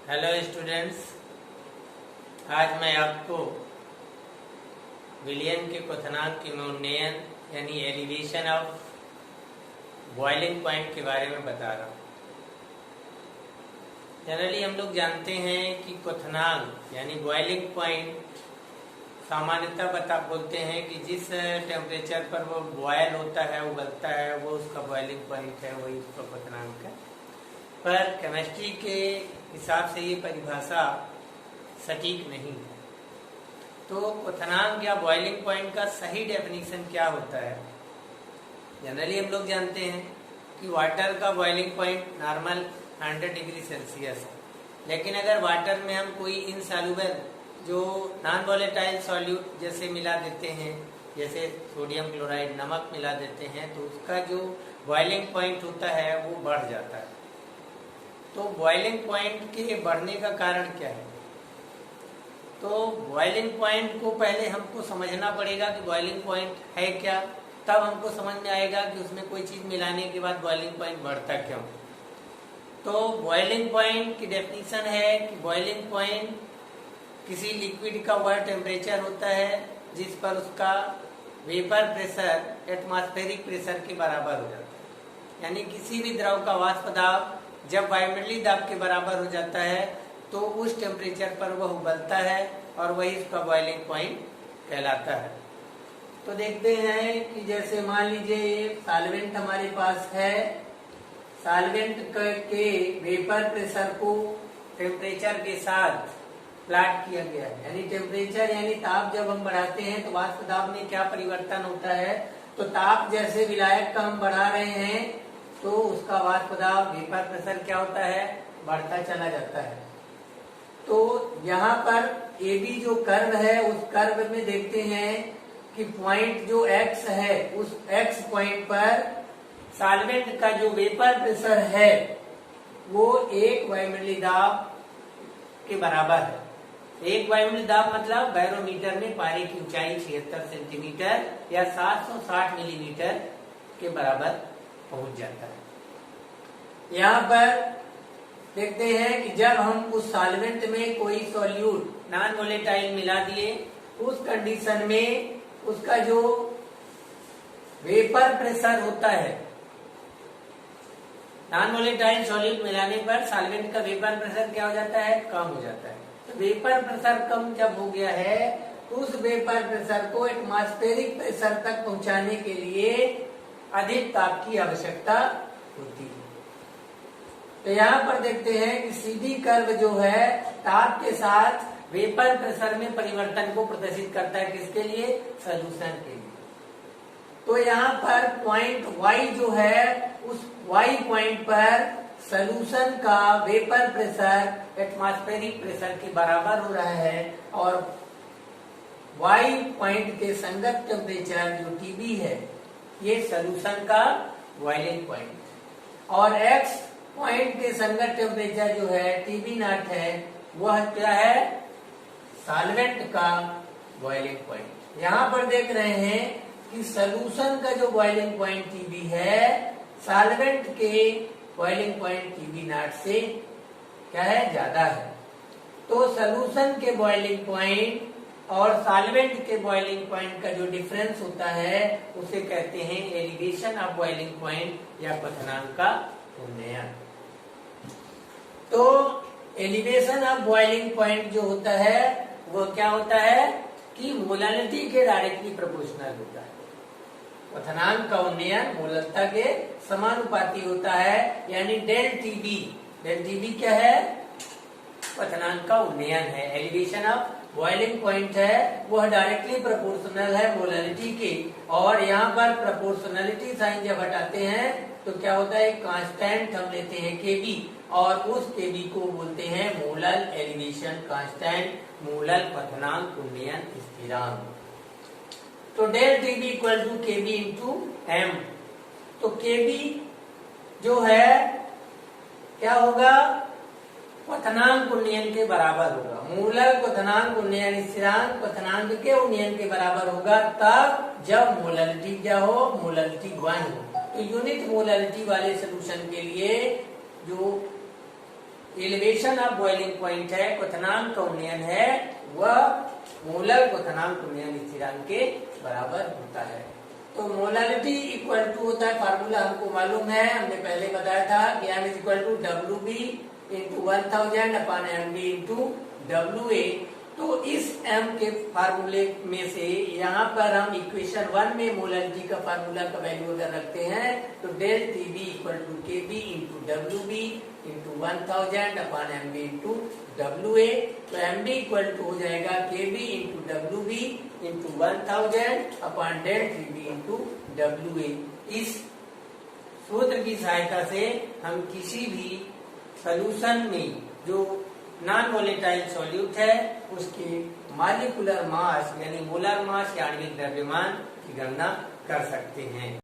Hello students, आज मैं आपको विलियम के क्वथनांक के उन्नयन यानी एलिवेशन ऑफ बॉइलिंग पॉइंट के बारे में बता रहा हूँ। जनरली हम लोग जानते हैं कि क्वथनांक यानी बॉइलिंग पॉइंट सामान्यतः बोलते हैं कि जिस टेम्परेचर पर वो बॉयल होता है, उबलता है, वो उसका बॉइलिंग पॉइंट है, वही उसका क्वथनांक है। पर केमिस्ट्री के हिसाब से ये परिभाषा सटीक नहीं है। तो क्वथनांक या बॉइलिंग पॉइंट का सही डेफिनेशन क्या होता है? जनरली हम लोग जानते हैं कि वाटर का boiling point normal 100 degree Celsius है। लेकिन अगर वाटर में हम कोई इनसॉल्युबल जो नॉन वोलेटाइल सॉल्यूट जैसे मिला देते हैं, जैसे सोडियम क्लोराइड, नमक मिला देते हैं, तो उसका जो बॉइलिंग पॉइंट होता है वो बढ़ जाता है। तो बॉइलिंग पॉइंट के बढ़ने का कारण क्या है? तो बॉइलिंग पॉइंट को पहले हमको समझना पड़ेगा कि बॉइलिंग पॉइंट है क्या, तब हमको समझ में आएगा कि उसमें कोई चीज मिलाने के बाद बॉइलिंग पॉइंट बढ़ता क्यों। तो बॉइलिंग पॉइंट की डेफिनेशन है कि बॉइलिंग पॉइंट किसी लिक्विड का वह टेम्परेचर होता है जिस पर उसका वेपर प्रेशर एटमॉस्फेरिक प्रेशर के बराबर हो जाता है। यानी किसी भी द्रव का वाष्प दाब जब वायुमंडलीय दाब के बराबर हो जाता है तो उस टेम्परेचर पर वह उबलता है और वही उसका बॉइलिंग पॉइंट कहलाता है। तो देखते हैं कि जैसे मान लीजिए ये सॉल्वेंट हमारे पास है, सॉल्वेंट के वेपर प्रेशर को टेम्परेचर के साथ प्लॉट किया गया है। यानी टेम्परेचर यानी ताप जब हम बढ़ाते हैं तो वाष्प दाब में क्या परिवर्तन होता है, तो ताप जैसे विलायक का हम बढ़ा रहे हैं तो उसका वाष्प दाब वेपर प्रेशर क्या होता है, बढ़ता चला जाता है। तो यहाँ पर ए बी जो कर्व है उस कर्व में देखते हैं कि पॉइंट जो एक्स है उस एक्स पॉइंट पर सॉल्वेंट का जो वेपर प्रेशर है वो एक वायुमंडलीय दाब के बराबर है। एक वायुमंडलीय दाब मतलब बैरोमीटर में पारे की ऊंचाई 76 सेंटीमीटर या 760 मिलीमीटर के बराबर पहुंच जाता है। यहाँ पर देखते हैं कि जब हम उस सॉल्वेंट में कोई सॉल्यूट नॉन वोलेटाइल मिला दिए, उस कंडीशन में उसका जो वेपर प्रेशर होता है, नॉन वोलेटाइल सॉल्यूट मिलाने पर सॉल्वेंट का वेपर प्रेशर क्या हो जाता है, कम हो जाता है। तो वेपर प्रेशर कम जब हो गया है तो उस वेपर प्रेशर को एटमॉस्फेरिक प्रेशर तक पहुंचाने के लिए अधिक ताप की आवश्यकता होती है। तो यहाँ पर देखते हैं कि सीधी कर्व जो है ताप के साथ वेपर प्रेशर में परिवर्तन को प्रदर्शित करता है। किसके लिए? सॉल्यूशन के लिए। तो यहाँ पर पॉइंट Y जो है उस Y पॉइंट पर सॉल्यूशन का वेपर प्रेशर एटमॉस्फेरिक प्रेशर के बराबर हो रहा है और Y पॉइंट के संगत टेम्परेचर जो TB है ये सॉल्यूशन का बॉइलिंग पॉइंट और X पॉइंट के संगत टेम्परेचर जो है TB नॉट है, वह क्या है, सॉल्वेंट का बॉइलिंग पॉइंट। यहाँ पर देख रहे हैं कि सॉल्यूशन का जो बॉइलिंग पॉइंट TB है सॉल्वेंट के बॉइलिंग पॉइंट TB नॉट से क्या है, ज्यादा है। तो सॉल्यूशन के बॉइलिंग पॉइंट और सॉल्वेंट के बॉइलिंग पॉइंट का जो डिफरेंस होता है उसे कहते हैं एलिवेशन ऑफ बॉइलिंग पॉइंट या क्वथनांक का उन्नयन। तो एलिवेशन ऑफ बॉइलिंग पॉइंट जो होता है वो क्या होता है कि मोलालिटी के डायरेक्टली प्रोपोर्शनल होता है। क्वथनांक का उन्नयन मोलता के समानुपाती होता है। यानी डेल टीबी क्या है, क्वथनांक का उन्नयन है। एलिवेशन ऑफ बॉइलिंग पॉइंट है वह डायरेक्टली प्रोपोर्शनल है मोलालिटी के, और यहाँ पर प्रोपोर्शनलिटी साइन जब हटाते हैं तो क्या होता है, कांस्टेंट हम लेते हैं Kb और उस Kb को बोलते हैं मोलल एलिवेशन कांस्टेंट, मोलल क्वथनांक उन्नयन स्थिरांक। तो del TB equal to Kb into M। तो Kb जो है क्या होगा, क्वथनांक उन्नयन के बराबर होगा। मूलल क्वथनांक उन्नयन स्थिरांक क्वथनांक के उन्नयन के बराबर होगा तब जब मोलालिटी क्या हो, मोलालिटी 1 हो। तो यूनिट मोलालिटी वाले सोल्यूशन के लिए जो एलिवेशन ऑफ बॉइलिंग पॉइंट है, क्वथनांक का उन्नयन है, वह मोलर क्वथनांक उन्नयन स्थिरांक के बराबर होता है। तो मोलारिटी इक्वल टू होता है, फार्मूला हमको मालूम है, हमने पहले बताया था कि m is equal to WB into 1000 upon MB into WA। तो इस m के फार्मूले में से यहाँ पर हम इक्वेशन 1 में मोलारिटी का फार्मूला का वैल्यू अगर रखते हैं तो del TB equal to KB into WB into 1000 upon MB into WA। तो MB इक्वल टू हो जाएगा KB into WB into 1000 upon del TB into WA। इस सूत्र की सहायता से हम किसी भी सॉल्यूशन में जो नॉन वोलेटाइल सॉल्यूट है उसके मॉलिक्यूलर मास यानी मोलर मास या आणविक द्रव्यमान की गणना कर सकते हैं।